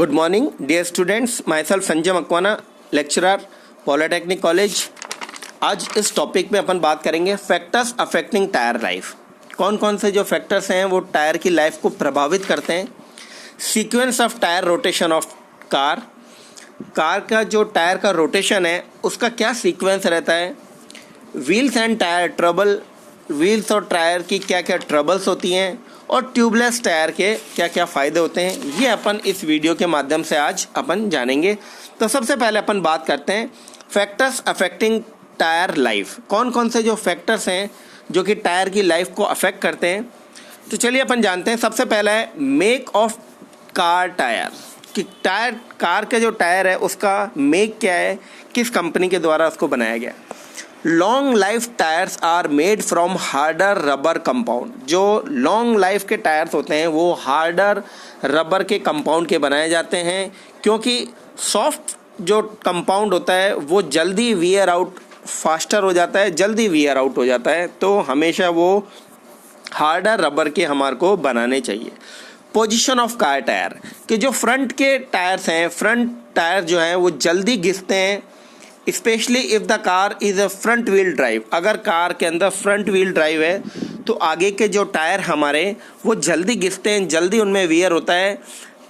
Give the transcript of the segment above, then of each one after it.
Good morning dear students, myself Sanjay Makwana, lecturer polytechnic college. आज इस topic में अपन बात करेंगे फैक्टर्स अफेक्टिंग टायर लाइफ। कौन कौन से जो फैक्टर्स हैं वो टायर की लाइफ को प्रभावित करते हैं। Sequence of tyre rotation of car का जो टायर का रोटेशन है उसका क्या सीक्वेंस रहता है। Wheels and tyre trouble, wheels और टायर की क्या क्या ट्रबल्स होती हैं और ट्यूबलेस टायर के क्या क्या फ़ायदे होते हैं, ये अपन इस वीडियो के माध्यम से आज अपन जानेंगे। तो सबसे पहले अपन बात करते हैं फैक्टर्स अफेक्टिंग टायर लाइफ। कौन कौन से जो फैक्टर्स हैं जो कि टायर की लाइफ को अफेक्ट करते हैं। तो चलिए अपन जानते हैं। सबसे पहला है मेक ऑफ कार टायर, कि टायर कार के जो टायर है उसका मेक क्या है, किस कंपनी के द्वारा उसको बनाया गया। Long life tyres are made from harder rubber compound. जो लॉन्ग लाइफ के टायर्स होते हैं वो हार्डर रबर के कंपाउंड के बनाए जाते हैं, क्योंकि सॉफ्ट जो कंपाउंड होता है वो जल्दी वियर आउट फास्टर हो जाता है, जल्दी वियर आउट हो जाता है। तो हमेशा वो हार्डर रबर के हमारे को बनाने चाहिए। पोजीशन ऑफ कार टायर, कि जो फ्रंट के टायर्स हैं, फ्रंट टायर जो हैं वो जल्दी घिसते हैं, specially if the car is a front wheel drive. अगर कार के अंदर फ्रंट व्हील ड्राइव है तो आगे के जो टायर हमारे वो जल्दी घिसते हैं, जल्दी उनमें वियर होता है।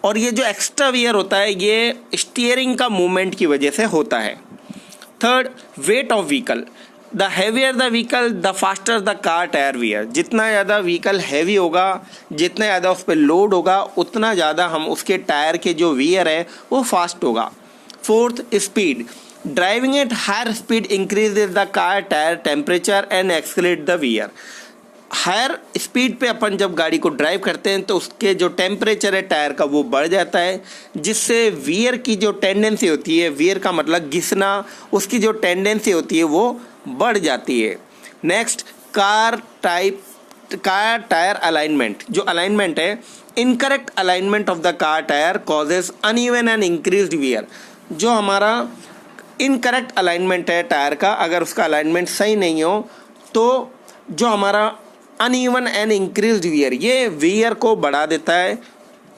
और ये जो एक्स्ट्रा वियर होता है ये स्टीयरिंग का मूवमेंट की वजह से होता है। Third, weight of vehicle. The heavier the vehicle the faster the car tyre wear. जितना ज़्यादा व्हीकल हैवी होगा, जितना ज़्यादा उस पर लोड होगा, उतना ज़्यादा हम उसके टायर के जो वियर है वो फास्ट होगा। Fourth, speed. Driving at higher speed increases the car tyre temperature and accelerate the wear. Higher speed पे अपन जब गाड़ी को ड्राइव करते हैं तो उसके जो टेम्परेचर है टायर का वो बढ़ जाता है, जिससे वियर की जो टेंडेंसी होती है, वियर का मतलब घिसना, उसकी जो टेंडेंसी होती है वो बढ़ जाती है। Next, car tyre alignment. जो अलाइनमेंट है, incorrect alignment of the car tyre causes uneven and increased wear. जो हमारा इनकरेक्ट अलाइनमेंट है टायर का, अगर उसका अलाइनमेंट सही नहीं हो तो जो हमारा अनइवन एंड इंक्रीज्ड वियर, ये वियर को बढ़ा देता है,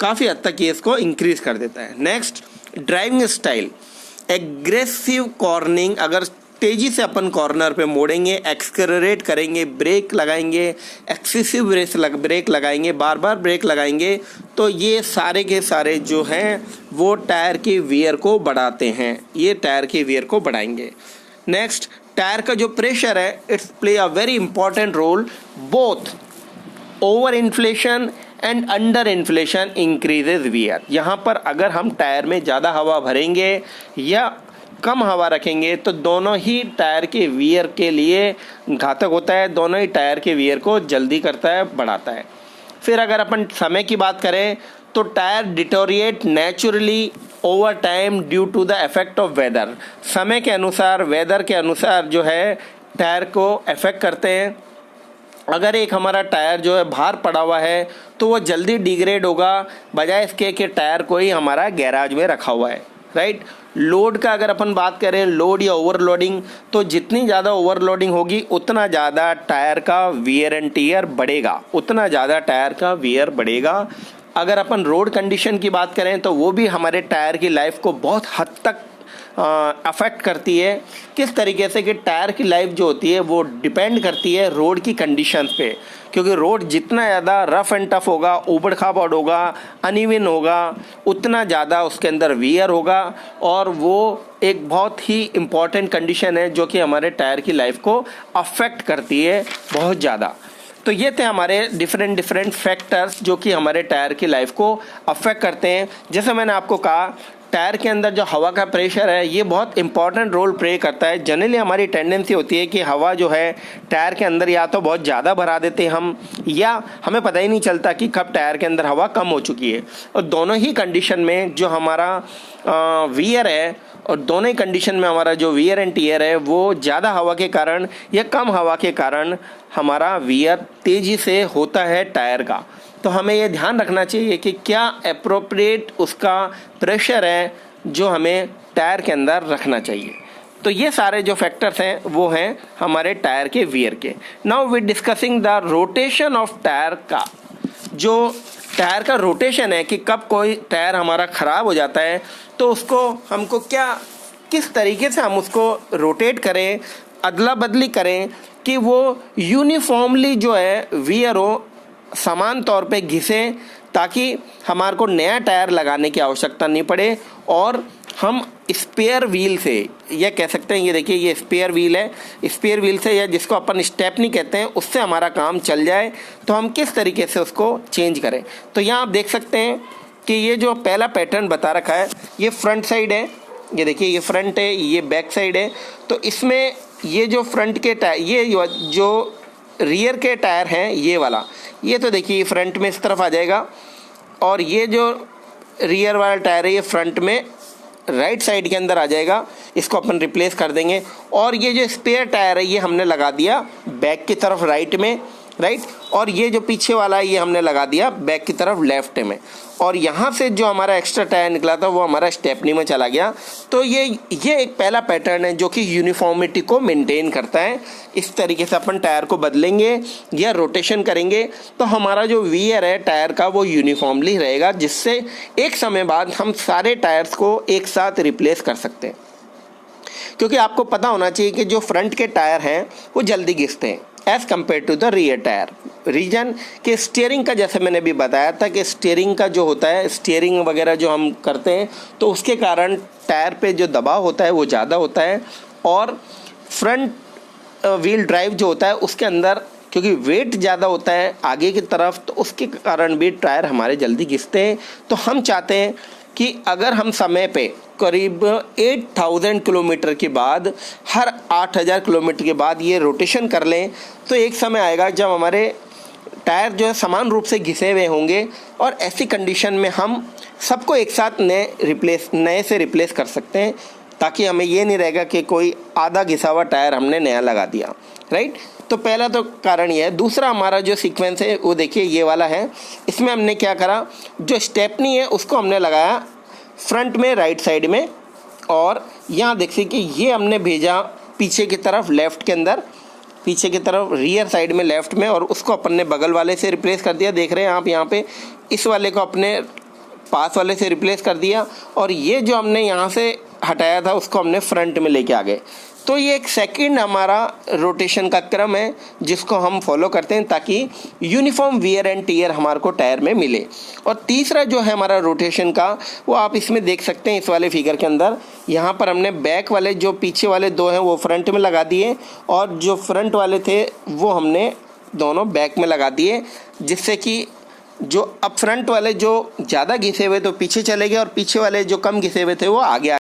काफ़ी हद तक ये इसको इंक्रीज कर देता है। Next, driving style. Aggressive cornering, अगर तेज़ी से अपन कॉर्नर पे मोड़ेंगे, एक्सलरेट करेंगे, ब्रेक लगाएंगे, एक्सेसिव ब्रेक लगाएंगे, बार बार ब्रेक लगाएंगे, तो ये सारे के सारे जो हैं वो टायर की वियर को बढ़ाते हैं, ये टायर की वियर को बढ़ाएंगे। नेक्स्ट, टायर का जो प्रेशर है, it's play a very important role. Both over inflation and under inflation increases wear. यहाँ पर अगर हम टायर में ज़्यादा हवा भरेंगे या कम हवा रखेंगे तो दोनों ही टायर के वियर के लिए घातक होता है, दोनों ही टायर के वियर को जल्दी करता है, बढ़ाता है। फिर अगर अपन समय की बात करें तो tyre deteriorate naturally over time due to the effect of weather. समय के अनुसार, वेदर के अनुसार जो है टायर को इफेक्ट करते हैं। अगर एक हमारा टायर जो है बाहर पड़ा हुआ है तो वो जल्दी डिग्रेड होगा, बजाय इसके कि टायर को ही हमारा गैराज में रखा हुआ है, राइट। लोड का अगर अपन बात करें, लोड या ओवरलोडिंग, तो जितनी ज़्यादा ओवरलोडिंग होगी उतना ज़्यादा टायर का वियर एंड टियर बढ़ेगा, उतना ज़्यादा टायर का वियर बढ़ेगा। अगर अपन रोड कंडीशन की बात करें तो वो भी हमारे टायर की लाइफ को बहुत हद तक अफेक्ट करती है। किस तरीके से कि टायर की लाइफ जो होती है वो डिपेंड करती है रोड की कंडीशन पे, क्योंकि रोड जितना ज़्यादा रफ एंड टफ होगा, ऊबड़ खाबड़ होगा, अनइवन होगा, उतना ज़्यादा उसके अंदर वियर होगा। और वो एक बहुत ही इम्पॉर्टेंट कंडीशन है जो कि हमारे टायर की लाइफ को अफेक्ट करती है बहुत ज़्यादा। तो ये थे हमारे डिफरेंट फैक्टर्स जो कि हमारे टायर की लाइफ को अफेक्ट करते हैं। जैसे मैंने आपको कहा, टायर के अंदर जो हवा का प्रेशर है ये बहुत इंपॉर्टेंट रोल प्ले करता है। जनरली हमारी टेंडेंसी होती है कि हवा जो है टायर के अंदर या तो बहुत ज़्यादा भरा देते हैं हम, या हमें पता ही नहीं चलता कि कब टायर के अंदर हवा कम हो चुकी है। और दोनों ही कंडीशन में जो हमारा वियर है, और दोनों ही कंडीशन में हमारा जो वियर एंड टियर है वो ज़्यादा हवा के कारण या कम हवा के कारण हमारा वियर तेज़ी से होता है टायर का। तो हमें ये ध्यान रखना चाहिए कि क्या एप्रोप्रिएट उसका प्रेशर है जो हमें टायर के अंदर रखना चाहिए। तो ये सारे जो फैक्टर्स हैं वो हैं हमारे टायर के वियर के। Now we discussing the rotation of tyre का। जो टायर का रोटेशन है कि कब कोई टायर हमारा ख़राब हो जाता है तो उसको हमको किस तरीके से हम उसको रोटेट करें, अदला बदली करें कि वो यूनिफॉर्मली जो है वियर हो, समान तौर पे घिसे, ताकि हमारे को नया टायर लगाने की आवश्यकता नहीं पड़े और हम स्पेयर व्हील से, यह कह सकते हैं, ये देखिए ये स्पेयर व्हील है, स्पेयर व्हील से या जिसको अपन स्टेपनी कहते हैं उससे हमारा काम चल जाए। तो हम किस तरीके से उसको चेंज करें। तो यहाँ आप देख सकते हैं कि ये जो पहला पैटर्न बता रखा है ये फ्रंट साइड है, ये देखिए ये फ्रंट है, ये बैक साइड है। तो इसमें ये जो फ्रंट के टायर, ये जो रियर के टायर हैं ये वाला, ये तो देखिए फ्रंट में इस तरफ आ जाएगा और ये जो रियर वाला टायर है ये फ्रंट में राइट साइड के अंदर आ जाएगा, इसको अपन रिप्लेस कर देंगे। और ये जो स्पेयर टायर है ये हमने लगा दिया बैक की तरफ राइट में, राइट, और ये जो पीछे वाला है ये हमने लगा दिया बैक की तरफ लेफ्ट में। और यहाँ से जो हमारा एक्स्ट्रा टायर निकला था वो हमारा स्टेपनी में चला गया। तो ये एक पहला पैटर्न है जो कि यूनिफॉर्मिटी को मेंटेन करता है। इस तरीके से अपन टायर को बदलेंगे या रोटेशन करेंगे तो हमारा जो वियर है टायर का वो यूनिफॉर्मली रहेगा, जिससे एक समय बाद हम सारे टायर्स को एक साथ रिप्लेस कर सकते हैं। क्योंकि आपको पता होना चाहिए कि जो फ्रंट के टायर हैं वो जल्दी घिसते हैं as compare to the rear tyre. Reason कि स्टीयरिंग का, जैसे मैंने भी बताया था कि स्टीयरिंग का जो होता है, स्टीयरिंग वगैरह जो हम करते हैं तो उसके कारण टायर पे जो दबाव होता है वो ज़्यादा होता है। और फ्रंट व्हील ड्राइव जो होता है उसके अंदर क्योंकि वेट ज़्यादा होता है आगे की तरफ, तो उसके कारण भी टायर हमारे जल्दी घिसते हैं। तो हम चाहते हैं कि अगर हम समय पे करीब 8000 किलोमीटर के बाद, हर 8000 किलोमीटर के बाद ये रोटेशन कर लें तो एक समय आएगा जब हमारे टायर जो है समान रूप से घिसे हुए होंगे और ऐसी कंडीशन में हम सबको एक साथ नए से रिप्लेस कर सकते हैं, ताकि हमें ये नहीं रहेगा कि कोई आधा घिसा हुआ टायर हमने नया लगा दिया, राइट। तो पहला तो कारण ये है। दूसरा हमारा जो सीक्वेंस है वो देखिए ये वाला है। इसमें हमने क्या करा, जो स्टेपनी है उसको हमने लगाया फ्रंट में राइट साइड में, और यहाँ देखिए कि ये हमने भेजा पीछे की तरफ लेफ़्ट के अंदर, पीछे की तरफ रियर साइड में लेफ़्ट में, और उसको अपन ने बगल वाले से रिप्लेस कर दिया। देख रहे हैं आप यहाँ पे, इस वाले को अपने पास वाले से रिप्लेस कर दिया और ये जो हमने यहाँ से हटाया था उसको हमने फ्रंट में लेके आ गए। तो ये एक सेकंड हमारा रोटेशन का क्रम है जिसको हम फॉलो करते हैं ताकि यूनिफॉर्म वियर एंड टियर हमारे को टायर में मिले। और तीसरा जो है हमारा रोटेशन का, वो आप इसमें देख सकते हैं इस वाले फिगर के अंदर। यहाँ पर हमने बैक वाले जो पीछे वाले दो हैं वो फ्रंट में लगा दिए और जो फ्रंट वाले थे वो हमने दोनों बैक में लगा दिए, जिससे कि जो अब फ्रंट वाले जो ज़्यादा घिसे हुए तो पीछे चले गए और पीछे वाले जो कम घिसे हुए थे वो आगे।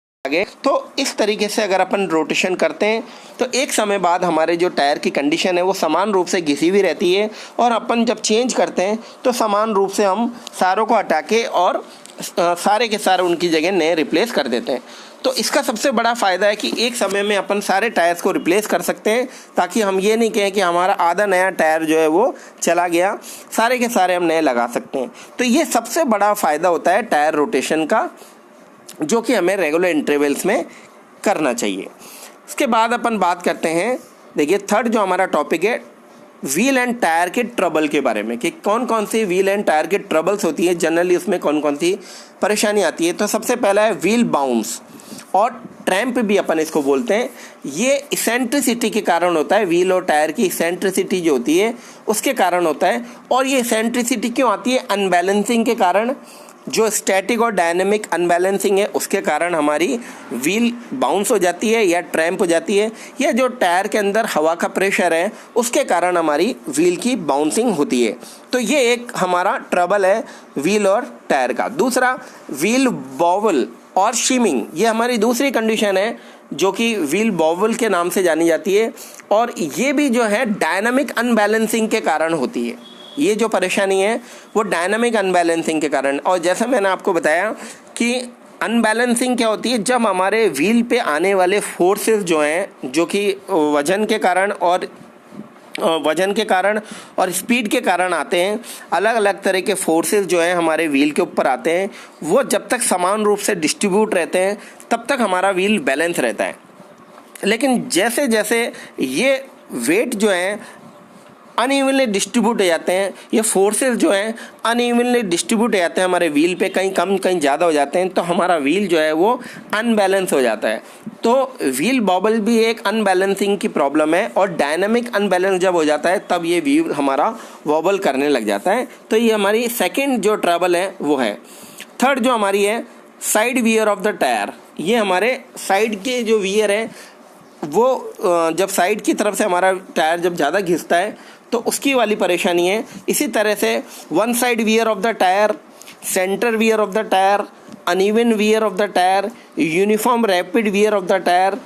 तो इस तरीके से अगर अपन रोटेशन करते हैं तो एक समय बाद हमारे जो टायर की कंडीशन है वो समान रूप से घिसी हुई रहती है, और अपन जब चेंज करते हैं तो समान रूप से हम सारों को हटा के और सारे के सारे उनकी जगह नए रिप्लेस कर देते हैं। तो इसका सबसे बड़ा फ़ायदा है कि एक समय में अपन सारे टायर्स को रिप्लेस कर सकते हैं, ताकि हम ये नहीं कहें कि हमारा आधा नया टायर जो है वो चला गया, सारे के सारे हम नए लगा सकते हैं। तो ये सबसे बड़ा फ़ायदा होता है टायर रोटेशन का, जो कि हमें रेगुलर इंटरवल्स में करना चाहिए। उसके बाद अपन बात करते हैं, देखिए थर्ड जो हमारा टॉपिक है व्हील एंड टायर के ट्रबल के बारे में, कि कौन कौन सी व्हील एंड टायर के ट्रबल्स होती है, जनरली उसमें कौन कौन सी परेशानी आती है। तो सबसे पहला है व्हील बाउंस और ट्रैम्प भी अपन इसको बोलते हैं। ये इसेंट्रिसिटी के कारण होता है, व्हील और टायर की इसेंट्रिसिटी जो होती है उसके कारण होता है। और ये इसेंट्रिसिटी क्यों आती है? अनबैलेंसिंग के कारण, जो स्टैटिक और डायनेमिक अनबैलेंसिंग है उसके कारण हमारी व्हील बाउंस हो जाती है या ट्रैम्प हो जाती है, या जो टायर के अंदर हवा का प्रेशर है उसके कारण हमारी व्हील की बाउंसिंग होती है। तो ये एक हमारा ट्रबल है व्हील और टायर का। दूसरा व्हील बॉवल और शिमिंग, ये हमारी दूसरी कंडीशन है जो कि व्हील बॉवल के नाम से जानी जाती है, और ये भी जो है डायनामिक अनबैलेंसिंग के कारण होती है। ये जो परेशानी है वो डायनामिक अनबैलेंसिंग के कारण। और जैसा मैंने आपको बताया कि अनबैलेंसिंग क्या होती है, जब हमारे व्हील पे आने वाले फोर्सेस जो हैं, जो कि वजन के कारण और स्पीड के कारण आते हैं, अलग अलग तरह के फोर्सेस जो हैं हमारे व्हील के ऊपर आते हैं, वो जब तक समान रूप से डिस्ट्रीब्यूट रहते हैं तब तक हमारा व्हील बैलेंस रहता है। लेकिन जैसे जैसे ये वेट जो है अनइवनली डिस्ट्रीब्यूट हो जाते हैं, ये फोर्सेस जो हैं अनइवनली डिस्ट्रीब्यूट हो जाते हैं हमारे व्हील पे, कहीं कम कहीं ज़्यादा हो जाते हैं, तो हमारा व्हील जो है वो अनबैलेंस हो जाता है। तो व्हील बॉबल भी एक अनबैलेंसिंग की प्रॉब्लम है, और डायनामिक अनबैलेंस जब हो जाता है तब ये व्हील हमारा वॉबल करने लग जाता है। तो ये हमारी सेकेंड जो ट्रबल है वो है। थर्ड जो हमारी है side wear off the tyre. ये हमारे साइड के जो वियर है वो जब साइड की तरफ से हमारा टायर जब ज़्यादा घिसता है तो उसकी वाली परेशानी है। इसी तरह से one side wear off the tyre, centre wear off the tyre, uneven wear off the tyre, uniform rapid wear off the tyre,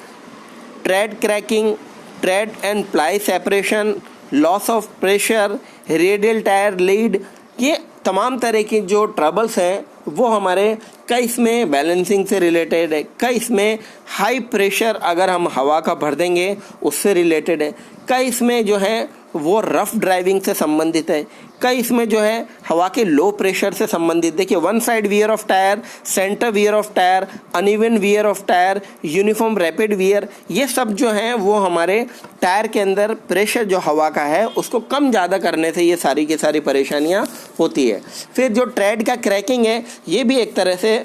trade cracking, trade and ply separation, loss of pressure, radial tyre lead, ये तमाम तरह की जो troubles हैं वो हमारे कई इसमें बैलेंसिंग से रिलेटेड है, कई इसमें हाई प्रेशर अगर हम हवा का भर देंगे उससे रिलेटेड है, कई इसमें जो है वो रफ ड्राइविंग से संबंधित है, कई इसमें जो है हवा के लो प्रेशर से संबंधित। देखिए one side wear off tyre, centre wear off tyre, uneven wear off tyre, uniform rapid wear, ये सब जो हैं वो हमारे टायर के अंदर प्रेशर जो हवा का है उसको कम ज़्यादा करने से ये सारी की सारी परेशानियाँ होती है। फिर जो ट्रेड का क्रैकिंग है ये भी एक तरह से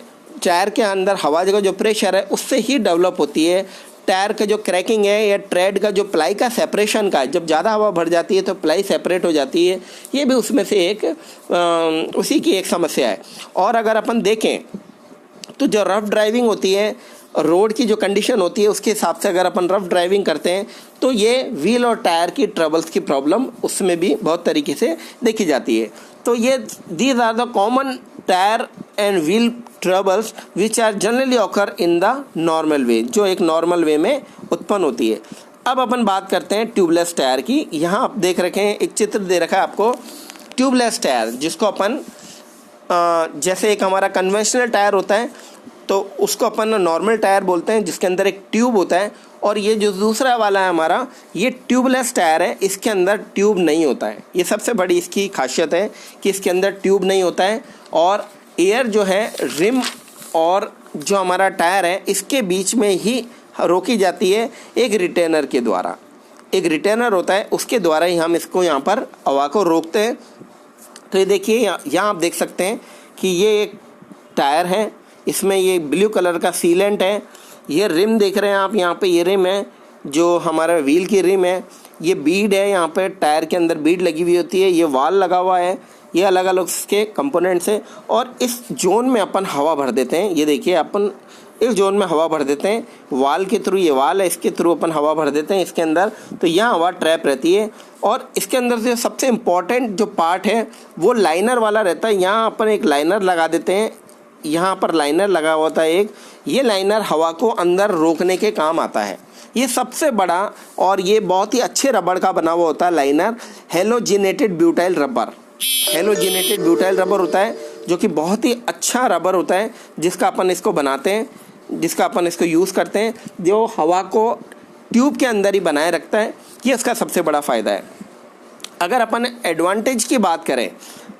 टायर के अंदर हवा का जो प्रेशर है उससे ही डेवलप होती है। टायर का जो क्रैकिंग है या ट्रेड का जो प्लाई का सेपरेशन का, जब ज़्यादा हवा भर जाती है तो प्लाई सेपरेट हो जाती है, ये भी उसमें से एक उसी की एक समस्या है। और अगर अपन देखें तो जो रफ ड्राइविंग होती है, रोड की जो कंडीशन होती है उसके हिसाब से अगर अपन रफ ड्राइविंग करते हैं तो ये व्हील और टायर की ट्रबल्स की प्रॉब्लम उसमें भी बहुत तरीके से देखी जाती है। तो ये these are the common tyre and wheel troubles which are generally occur in the normal way, जो एक नॉर्मल वे में उत्पन्न होती है। अब अपन बात करते हैं ट्यूबलेस टायर की। यहाँ आप देख रखे हैं एक चित्र दे रखा है आपको ट्यूबलेस टायर, जिसको अपन जैसे एक हमारा कन्वेंशनल टायर होता है तो उसको अपन नॉर्मल टायर बोलते हैं जिसके अंदर एक ट्यूब होता है, और ये जो दूसरा वाला है हमारा ये ट्यूबलेस टायर है, इसके अंदर ट्यूब नहीं होता है। ये सबसे बड़ी इसकी खासियत है कि इसके अंदर ट्यूब नहीं होता है, और एयर जो है रिम और जो हमारा टायर है इसके बीच में ही रोकी जाती है एक रिटेनर के द्वारा। एक रिटेनर होता है उसके द्वारा ही हम इसको यहाँ पर हवा को रोकते हैं। तो ये देखिए यहाँ आप देख सकते हैं कि ये एक टायर है, इसमें ये ब्लू कलर का सीलेंट है, ये रिम देख रहे हैं आप, यहाँ पे ये रिम है जो हमारा व्हील की रिम है, ये बीड है, यहाँ पे टायर के अंदर बीड लगी हुई होती है, ये वाल लगा हुआ है, ये अलग अलग उसके कंपोनेंट्स हैं। और इस जोन में अपन हवा भर देते हैं। ये देखिए अपन इस जोन में हवा भर देते हैं, वाल के थ्रू, ये वाल है इसके थ्रू अपन हवा भर देते हैं इसके अंदर, तो यहाँ हवा ट्रैप रहती है। और इसके अंदर से सबसे इम्पॉर्टेंट जो पार्ट है वो लाइनर वाला रहता है। यहाँ अपन एक लाइनर लगा देते हैं, यहाँ पर लाइनर लगा हुआ था एक, ये लाइनर हवा को अंदर रोकने के काम आता है। ये सबसे बड़ा और ये बहुत ही अच्छे रबड़ का बना हुआ होता है liner, halogenated butyl rubber. Halogenated butyl rubber होता है जो कि बहुत ही अच्छा रबर होता है जिसका अपन इसको बनाते हैं, जिसका अपन इसको यूज़ करते हैं, जो हवा को ट्यूब के अंदर ही बनाए रखता है। ये इसका सबसे बड़ा फ़ायदा है। अगर अपन एडवांटेज की बात करें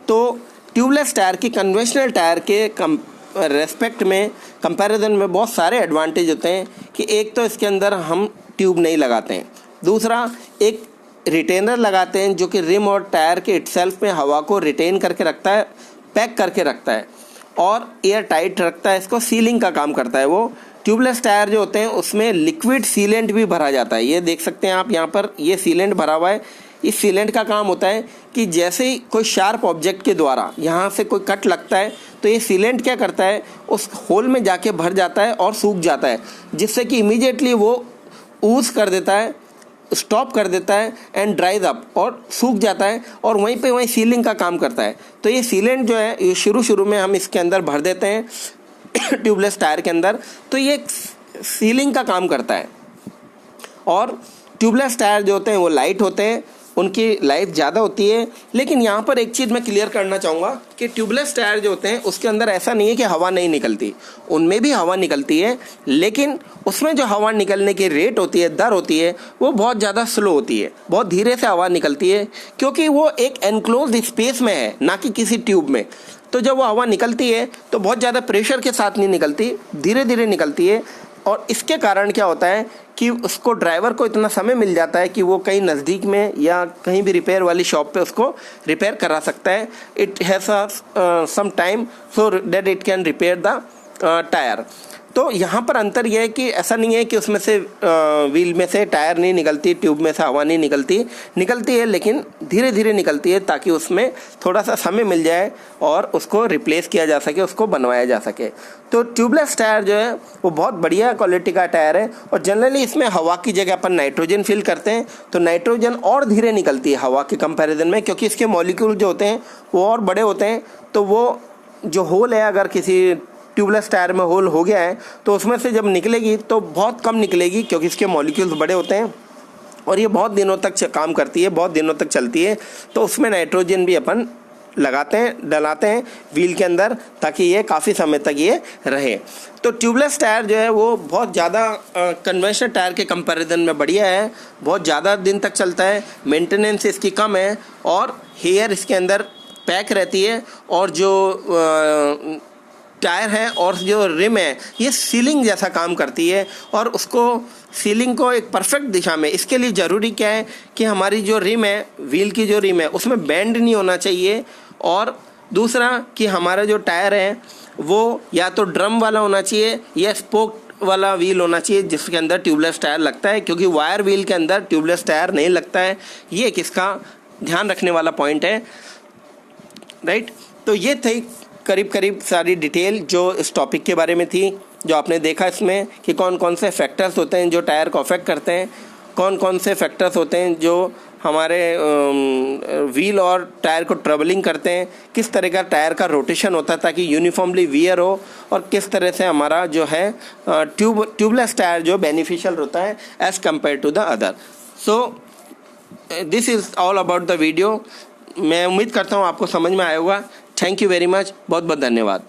तो ट्यूबलेस टायर की कन्वेंशनल टायर के रेस्पेक्ट में, कंपैरिजन में बहुत सारे एडवांटेज होते हैं कि एक तो इसके अंदर हम ट्यूब नहीं लगाते हैं, दूसरा एक रिटेनर लगाते हैं जो कि रिम और टायर के इटसेल्फ में हवा को रिटेन करके रखता है, पैक करके रखता है और एयर टाइट रखता है, इसको सीलिंग का काम करता है। वो ट्यूबलेस टायर जो होते हैं उसमें लिक्विड सीलेंट भी भरा जाता है। ये देख सकते हैं आप, यहाँ पर ये सीलेंट भरा हुआ है। इस सीलेंट का काम होता है कि जैसे ही कोई शार्प ऑब्जेक्ट के द्वारा यहाँ से कोई कट लगता है तो ये सीलेंट क्या करता है, उस होल में जाके भर जाता है और सूख जाता है, जिससे कि इमीडिएटली वो ऊज कर देता है, स्टॉप कर देता है एंड ड्राइज अप, और सूख जाता है और वहीं पे वहीं सीलिंग का काम करता है। तो ये सीलेंट जो है ये शुरू में हम इसके अंदर भर देते हैं ट्यूबलेस टायर के अंदर, तो ये सीलिंग का काम करता है। और ट्यूबलेस टायर जो होते हैं वो लाइट होते हैं, उनकी लाइफ ज़्यादा होती है। लेकिन यहाँ पर एक चीज़ मैं क्लियर करना चाहूँगा कि ट्यूबलेस टायर जो होते हैं उसके अंदर ऐसा नहीं है कि हवा नहीं निकलती, उनमें भी हवा निकलती है, लेकिन उसमें जो हवा निकलने की रेट होती है, दर होती है, वो बहुत ज़्यादा स्लो होती है, बहुत धीरे से हवा निकलती है, क्योंकि वो एक एनक्लोज स्पेस में है, ना कि किसी ट्यूब में। तो जब वो हवा निकलती है तो बहुत ज़्यादा प्रेशर के साथ नहीं निकलती, धीरे धीरे निकलती है और इसके कारण क्या होता है कि उसको ड्राइवर को इतना समय मिल जाता है कि वो कहीं नज़दीक में या कहीं भी रिपेयर वाली शॉप पे उसको रिपेयर करा सकता है. It has some time so that it can repair the tyre. तो यहाँ पर अंतर यह है कि ऐसा नहीं है कि उसमें से व्हील में से टायर नहीं निकलती, ट्यूब में से हवा नहीं निकलती है, लेकिन धीरे धीरे निकलती है ताकि उसमें थोड़ा सा समय मिल जाए और उसको रिप्लेस किया जा सके, उसको बनवाया जा सके. तो ट्यूबलेस टायर जो है वो बहुत बढ़िया क्वालिटी का टायर है और जनरली इसमें हवा की जगह अपन नाइट्रोजन फिल करते हैं. तो नाइट्रोजन और धीरे निकलती है हवा के कंपैरिजन में, क्योंकि इसके मॉलिक्यूल जो होते हैं वो और बड़े होते हैं. तो वो जो होल है, अगर किसी ट्यूबलेस टायर में होल हो गया है तो उसमें से जब निकलेगी तो बहुत कम निकलेगी, क्योंकि इसके मॉलिक्यूल्स बड़े होते हैं और ये बहुत दिनों तक काम करती है, बहुत दिनों तक चलती है. तो उसमें नाइट्रोजन भी अपन लगाते हैं, डलाते हैं व्हील के अंदर, ताकि ये काफ़ी समय तक ये रहे. तो ट्यूबलेस टायर जो है वो बहुत ज़्यादा कन्वेंशनल टायर के कंपैरिजन में बढ़िया है, बहुत ज़्यादा दिन तक चलता है, मेंटेनेंस इसकी कम है और हेयर इसके अंदर पैक रहती है. और जो टायर है और जो रिम है ये सीलिंग जैसा काम करती है और उसको सीलिंग को एक परफेक्ट दिशा में, इसके लिए ज़रूरी क्या है कि हमारी जो रिम है, व्हील की जो रिम है, उसमें बेंड नहीं होना चाहिए. और दूसरा कि हमारा जो टायर है वो या तो ड्रम वाला होना चाहिए या स्पोक वाला व्हील होना चाहिए जिसके अंदर ट्यूबलेस टायर लगता है, क्योंकि वायर व्हील के अंदर ट्यूबलेस टायर नहीं लगता है. ये एक इसका ध्यान रखने वाला पॉइंट है, राइट. तो ये थे करीब सारी डिटेल जो इस टॉपिक के बारे में थी, जो आपने देखा इसमें कि कौन कौन से फैक्टर्स होते हैं जो टायर को अफेक्ट करते हैं, कौन कौन से फैक्टर्स होते हैं जो हमारे व्हील और टायर को ट्रबलिंग करते हैं, किस तरह का टायर का रोटेशन होता है ताकि यूनिफॉर्मली वियर हो, और किस तरह से हमारा जो है ट्यूबलेस टायर जो बेनिफिशियल होता है as compare to the other. So this is all about the video. मैं उम्मीद करता हूँ आपको समझ में आया होगा. Thank you very much. बहुत बहुत धन्यवाद.